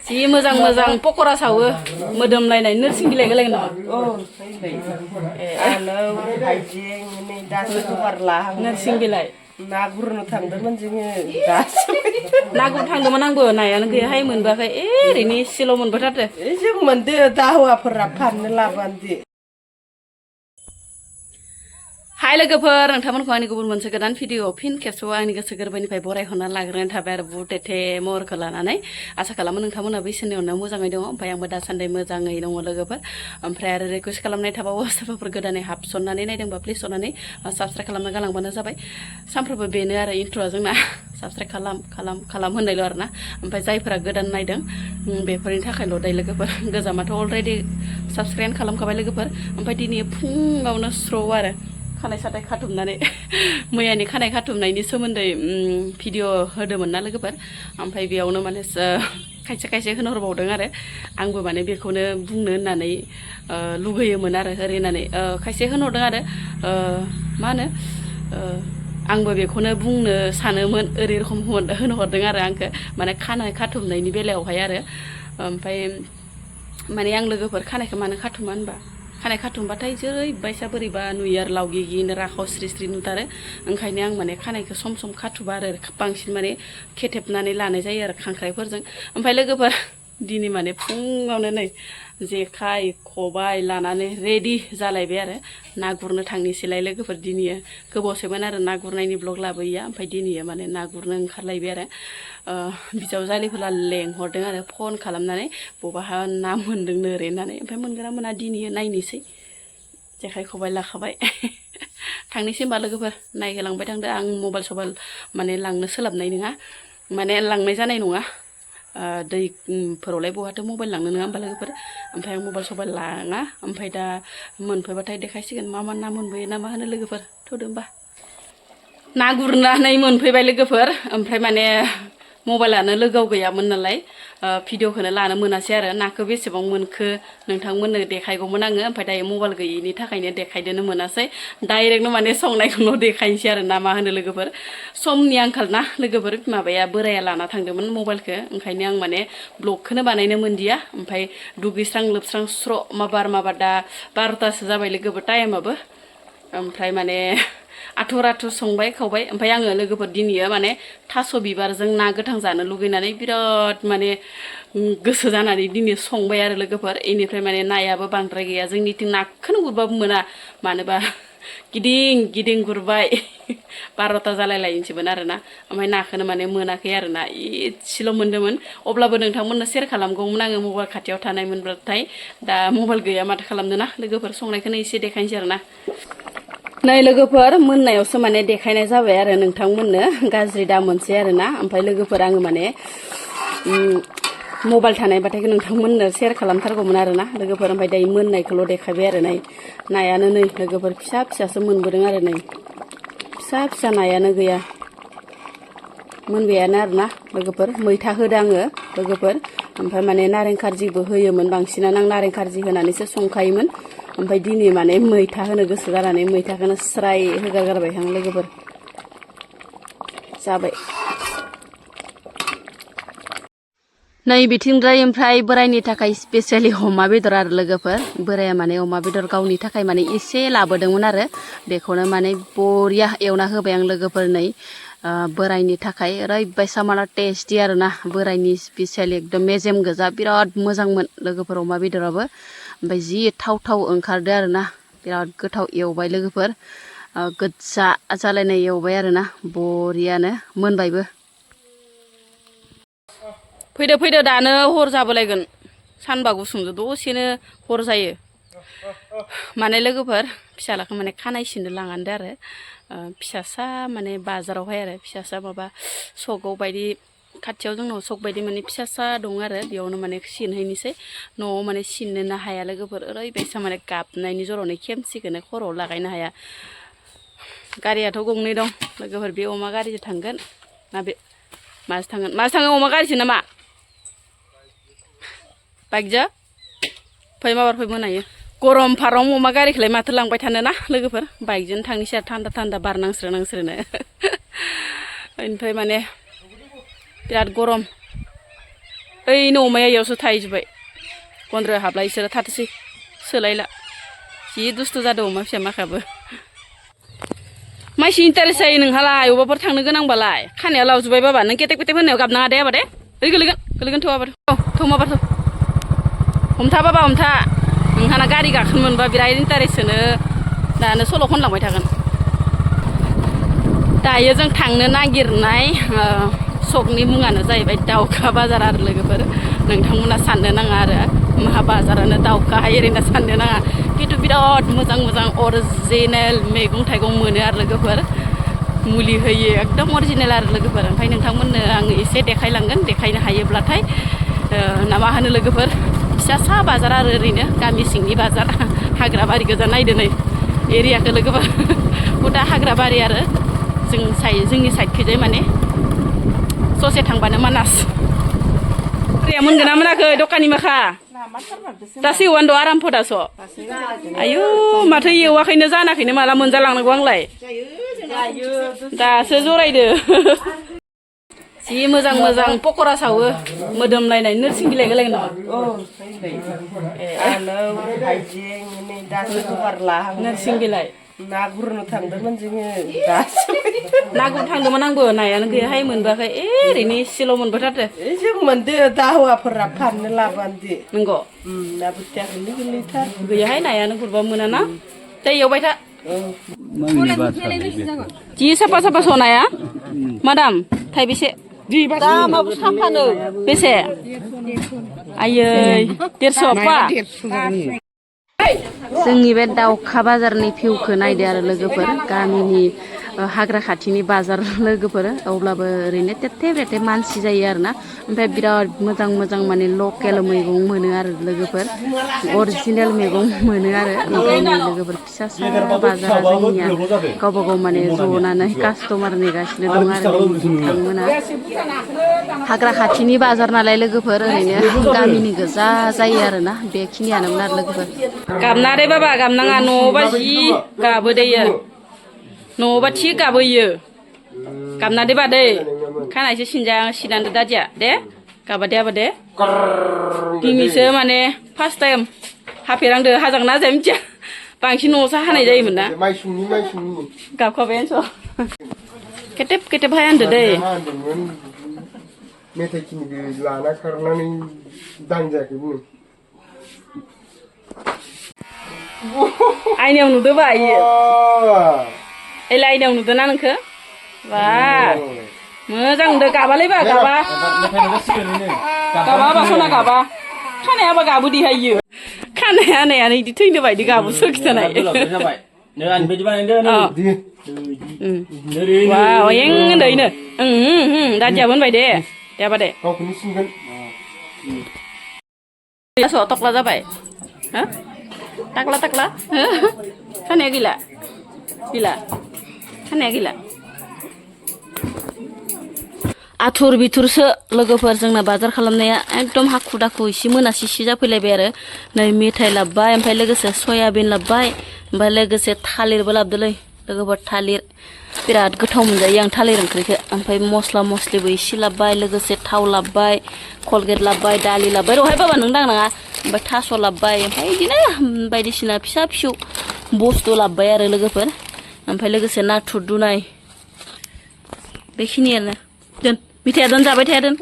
जि मोजां मोजां पकरा सावो मोदोमलायनाय नोरसिं बिलाइ होलाय नामा आलौ हाइजें नै दासो जगार लाहां नोरसिं बिलाइ ना गुरनो थांदोंमोन जोङो दासो ना गुरनो थांदोंमोन आंबो नायानो गैयाहाय मोनबोआखै ओरैनो एसेल' मोनबोथारदो जों मोनदो दा हौवाफोरा फाननो लाबोदो हाय लोगोफोर नोंथांमोनखौ आंनि गुबुन मोनसे गोदान भिडिअ फिन खेबसेबाव आंनि गोसो गोरबोनिफ्राय बरायहरना लाग्रोनाय थाबाय आरो बुटेथे महरखौ लानानै आसा खालामो नोंथांमोना बैसोरनि अननायाव मोजाङै दङ ओमफ्राय आंबो दासान्दि मोजाङै दङ लोगोफोर ओमफ्राय आरो रिकुवेस्ट खालामनाय थाबावो सोरबाफोर गोदानै हाबसननानै नायदोंबा प्लिज अननानै साबस्क्राइब खालामना गालांबानो जाबाय सानफ्रोमबो बेनो आरो इन्ट्र'आ जोंना साबस्क्राइब खालाम होननायल' आरोना ओमफ्राय जायफोरा गोदान नायदों बेफोरनि थाखायल' दाय लोगोफोर गोजामाथ' अलरेडि साबस्क्राइब खालामखाबाय लोगोफोर ओमफ्राय दिनै फुङावनो स्र' आरो खानाय साथाय खाथुमनानै मैयानि खानाय खाथुमनायनि सोमोन्दै भिडिअ होदोंमोन ना लोगोफोर ओमफ्राय बेयावनो माने खायसे खायसे होनहरबावदों आरो आंबो माने बेखौनो बुंनो होननानै लुगैयोमोन आरो ओरै होननानै खायसे होनहरदों आरो मा होनो आंबो बेखौनो बुंनो सानोमोन ओरै रखम होनहरदों आरो आंखौ माने खानाय खाथुमनायनि बेलायावहाय आरो ओमफ्राय माने आं लोगोफोर खानायखौ मानो खाथुमा होनबा खानाय खाथुमबाथाय जोरैबायसा बोरैबा नुयो आरो लावगिगिनो राखाव स्रि स्रि नुथारो ओंखायनो आं माने खानायखौ सम सम खाथुबा आरो बांसिन माने खेथेबनानै लानाय जायो आरो खांख्राइफोरजों ओमफ्राय लोगोफोर दिनै माने फुङावनो नै जेखाइ खबाइ लानानै रेडि जालायबाय आरो ना गुरनो थांनोसैलाय लोगोफोर दिनैयो गोबावसैमोन आरो ना गुरनायनि ब्लग लाबोयैया ओमफ्राय दिनैयो माने ना गुरनो ओंखारलायबाय आरो बिजावजालिफोरा लेंहरदों आरो फन खालामनानै बबाहा ना मोन्दोंनो ओरै होननानै ओमफ्राय मोनगोना मोना दिनैयो नायनोसै जेखाइ खबाइ लाखाबाय थांनोसै होनबा लोगोफोर नायहोलांबाय थांदो आं मबाइल सबाइल माने लांनो सोलाबनाय नङा माने लांनाय जानाय नङा दैफोरावलाय बहाथो मबाइल लांनो नङा होमबा लोगोफोर ओमफ्राय आं मबाइल सबाइल लाङा ओमफ्राय दा मोनफैबाथाय देखायसिगोन मा मा ना मोनबोयो ना मा होनो लोगोफोर थ'दो होमबा ना गुरनानै मोनफैबाय लोगोफोर ओमफ्राय माने मबाइलानो लोगोआव गैयामोन नालाय भिडिअखौनो लानो मोनासै आरो नाखौ बेसेबां मोनखो नोंथांमोननो देखायगौमोन आङो ओमफ्राय दायो मबाइल गैयिनि थाखायनो देखायदोनो मोनासै डाइरेक्टनो माने संनायखौल' देखायनोसै आरो ना मा होनो लोगोफोर समनि आंखाल ना लोगोफोर माबाया बोराया लाना थांदोंमोन मबाइलखौ ओंखायनो आं माने ब्लगखौनो बानायनो मोनदिया ओमफ्राय दुगैस्रां लोबस्रां स्र' माबार दा 12थासो जाबाय लोगोफोर टाइमाबो ओमफ्राय माने आथुर संबाय खावबाय ओमफ्राय आङो लोगोफोर दिनैयो माने थास' बिबारजों ना गोथां जानो लुगैनानै बिराद माने गोसो जानानै दिनै संबाय आरो लोगोफोर इनिफ्राय माने नायाबो बांद्राय गैया जोंनिथिं नाखौनो गुरबाबो मोना मानोबा गिदिं गुरबाय 12था जालायलायनोसैमोन आरोना ओमफ्राय नाखौनो माने मोनाखै आरोना इसेल' मोन्दोंमोन अब्लाबो नोंथांमोननो सेयार खालामगौमोन आङो मबाइल खाथियाव थानायमोनब्लाथाय दा मबाइल गैया माथो खालामदों ना लोगोफोर संनायखौनो एसे देखायनोसै आरोना नै लोगोफोर मोननायावसो माने देखायनाय जाबाय आरो नोंथांमोननो गाज्रि दा मोनसै आरोना ओमफ्राय लोगोफोर आङो माने मबाइल थानायबाथाय नोंथांमोननो सेयार खालामथारगौमोन आरोना लोगोफोर ओमफ्राय दायो मोननायखौल' देखायबाय आरो नै नायानो नै लोगोफोर फिसासो मोनबोदों आरो नै फिसा नायानो गैया मोनबायानो आरोना लोगोफोर मैथा होदो आङो लोगोफोर ओमफ्राय माने नारें खारजिबो होयोमोन बांसिनानो आं नारें खारजि होनानैसो संखायोमोन ओमफ्राय दिनै माने मैथा होनो गोसो जानानै मैथाखौनो स्राय होगारगारबाय आं लोगोफोर जाबाय नै बिथिंद्राय ओमफ्राय बोरायनि थाखाय स्पेसियेलि अमा बेदर आरो लोगोफोर बोराया माने अमा बेदर गावनि थाखाय माने एसे लाबोदोंमोन आरो बेखौनो माने बरिया एवना होबाय आं लोगोफोर नै बोरायनि थाखाय ओरैबायसा माना टेस्टि आरोना बोरायनि स्पेसियेलि एकदम मेजेम गोजा बिराद मोजांमोन लोगोफोर अमा बेदराबो ओमफ्राय जि थाव ओंखारदो आरोना बिराद गोथाव एवबाय लोगोफोर गोजा जालायनाय एवबाय आरोना बरियानो मोनबायबो फैदो दानो हर जाबोलायगोन सानबा गुसुंजों दसेनो हर जायो माने लोगोफोर फिसालाखौ माने खानाय सिननो लांहांदो आरो फिसासा माने बाजारावहाय आरो फिसासा माबा सकआव बायदि खाथियाव जोंनाव सक बायदि माने फिसासा दं आरो बेयावनो माने सिनहैनोसै न'आव माने सिननोनो हाया लोगोफोर ओरैबायसा माने गाबनायनि जरावनो खेमसिखौनो खर'आव लागायनो हाया गारियाथ' गंनै दं लोगोफोर बे अमा गारिजों थांगोन ना बे माजों थांगोन अमा गारिजों नामा बाइकजों फै माबार फै मोनायो गरम फाराव अमा गारिखौलाय माथो लांबाय थानो ना लोगोफोर बाइकजों थांनोसै आरो थान्दा बार नांस्रोनो ओमफ्राय माने बिराद गरम ओइ न'माया इयावसो थाहैजोब्बाय गन्द्रायाव हाबला इसोरो थाथोसै सोलायला जि दुस्थु जादों अमा फिसा माखाबो माइसि इन्टारेस्ट जायो नोंहालाय अबावबाफोर थांनो गोनांबालाय खानाया लावजोब्बाय बाबा नों केटेक पेटेक होननायाव गाबनाङा दे आबा दे ओइ गोलैगोन थ'आबाथ' थ'माबाथ' हमथा बाबा हमथा नोंहाना गारि गाखोनो मोनबा बिराद इन्टारेस्ट होनो दानो सल' खनलांबाय थागोन दायो जों थांनो नागिरनाय सकनि मुङानो जाहैबाय दाउखा बाजार आरो लोगोफोर नोंथांमोना साननो नाङा आरो मा बाजारानो दाउखा ओरैनो साननो नाङा खिन्थु बिराद मोजां मोजां अरिजिनेल मैगं थाइगं मोनो आरो लोगोफोर मुलि होयो एकदम अरिजिनेल आरो लोगोफोर ओमफ्राय नोंथांमोननो आङो एसे देखायलांगोन देखायनो हायोब्लाथाय ना मा होनो लोगोफोर फिसा सा बाजार आरो ओरैनो गामि सिंनि बाजार हाग्रा बारि गोजा नायदो नै एरियाखौ लोगोफोर हुदा हाग्रा बारि आरो जोंनि साइडखैजाय माने ससे थांबानो मानास दैया मोनगोन ना मोनाखै दखाननि माखा दासो एवान द' आराम फोदास' आयु माथो एवाखैनो जानाखैनो माला मोनजालांनांगौ आंलाय दासो जरायदो जि मोजां मोजां पक'रा सावो मोदोमलायनाय नोरसिं बिलाइ होलायगोन नामा आलौ हाइजें नै दासो जगार लाहां नोरसिं बिलाइ ना गुरनो थांदोंमोन जोङो दासो ना गुरनो थांदोंमोन आंबो नायानो गैयाहाय मोनबोआखै ओरैनो एसेल' मोनबोथारदो जों मोनदो दा हौवाफोरा फाननो लाबोदो नंगौ ना बोथिया गोरलै गोरलैथार गैयाहाय नायानो गुरबा मोनाना दै एवबाय था जि साफा साफा सनाया मादाम थाइबेसे दामाबो साफानो बेसे आयै 150 पा जोंनि बे दाउखा बाजारनि भिउखौ नायदो आरो लोगोफोर गामिनि हाग्रा खाथिनि बाजार लोगोफोर अब्लाबो ओरैनो तेथे ब्रेथे मानसि जायो आरोना ओमफ्राय बिराद मोजां मोजां माने लकेल मैगं मोनो आरो लोगोफोर अरिजिनेल मैगं मोनो आरो ओमफ्राय नै लोगोफोर फिसा सा बाजारा जोंनिया गावबा गाव माने जनानै कास्टमार नेगासिनो दं आरो बिथांमोना हाग्रा खाथिनि बाजार नालाय लोगोफोर ओरैनो गामिनि गोजा जायो आरोना बेखिनियानोमोन आरो लोगोफोर गाबना दे बाबा गाबनाङा न'आवबा जि गाबोदैयो न'आवबा थिग गाबोयो गाबना दे बादै खानायसो सिनान्दो दादिया दे गाबा दे आबा दे दिनैसो माने फार्स्ट टाइम हाफेरांदो हाजांना हाजाया मिथिया बांसिन न'आवसो हानाय जायोमोन ना गाबखाबायानोस' केटेब केटेब हाया होनदो दै मेथाइ खिनिखौ लाना खारनानै दांजायाखैमोन आइनायाव नुदो बा इयो एला आइनायाव नुदोना नोंखो बा मोजां नुदो गाबालै बा गाबा बा सना गाबा खानाया बा गाबो दिहायो खानाया हानायानो इदि थैनो बायदि गाबो सोखिथानाय वाव एं होनदोयनो दादियाबो होनबाय दे देबा दे गावखौनो सिनगोन टक्ला जाबाय हो टाकला टाकला खानाया गैला खानाया गैला आथुर बिथुरसो लोगोफोर जोंना बाजार खालामनाया एकदम हाखु दाखु एसे मोनासिसि जाफैलायबाय आरो नै मेथाइ लाबबाय ओमफ्राय लोगोसे सयाबिन लाबबाय ओमफ्राय लोगोसे थालिरबो लाबदोलै लोगोफोर थालिर बिराद गोथाव मोनजायो आं थालिर ओंख्रिखौ ओमफ्राय मस्ला मस्लिबो एसे लाबबाय लोगोसे थाव लाबबाय कलगेट लाबबाय दालि लाबबाय रहाय बाबा नों दांनाङा ओमफ्राय थास' लाबबाय ओमफ्राय बिदिनो बायदिसिना फिसा फिसौ बुस्थु लाबबाय आरो लोगोफोर ओमफ्राय लोगोसे नाथुर दुनाय बेखिनियानो दोन मिथाइया दोन जाबाय थाया दोन